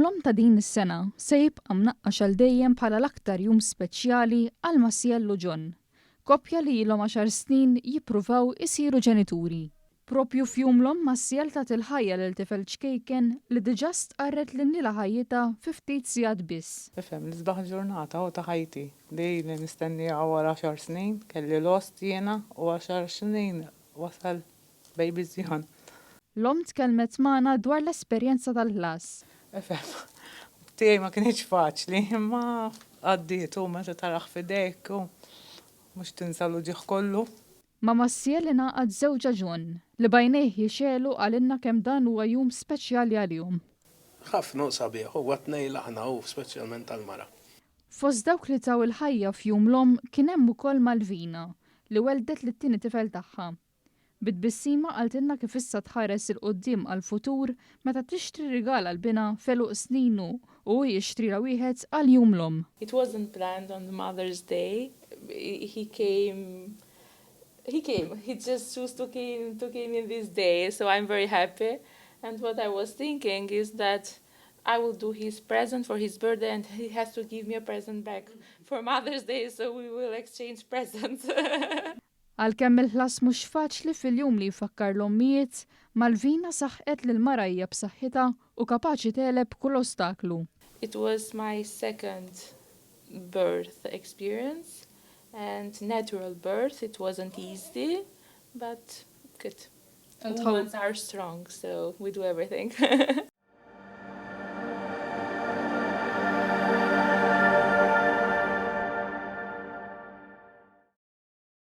Jum L-Omm ta' din is-sena se jibqa' mnaqqax għal dejjem bħala l-aktar jum speċjali għal Massielle u John, koppja li ilhom 10 snin jippruvaw isiru ġenituri. Propju f'Jum L-Omm Massielle tat il-ħajja lil tifel ċkejken li diġà stqarret lil ħajjita fi ftit sigħat biss. Ifhem l-isbaħ ġurnata ta' ħajti li nistennija wara 10 snin, kelli lost jiena u 10 snin wasal baby żjan. L-omm tkellmet magħna dwar l-esperjenza tal-ħlas. Ifhem, tiegħi ma kienx faċli, imma għaddiet u meta taraħ f'idejk u mhux tinsalu ġieħ kollu. Ma' Massielle ingħaqad żewġa John li bajnejh jixelu għalilna kemm dan huwa jum speċjali għalihom. Ħafna sabiħ huwa tnejn aħna hu speċjalment għall-mara. Fost dawk li taw il-ħajja f'Jum L-Omm kien hemm ukoll Malvina li weldet lit-tieni tifel tagħha. Bit-bissima qaltilna kif issa tħares il-qudiem għall-futur meta tixtri rigal għall-bina feluq sninu u jixtrila wieħed għal Jum L-Omm. It wasn't planned on Mother's Day. He came. He just chose to came in this day, so I'm very happy. And what I was thinking is that I will do his present for his birthday and he has to give me a present back for Mother's Day, so we will exchange presents. Għalkemm il-ħlas mhux faċli fil-jum li jfakkar l-ommijiet, Malvina saħqet lil marajja b'saħħitha u kapaċi teleb kull ostaklu. It was my second birth experience and natural birth. It wasn't easy, but good. And Women are strong, so we do everything.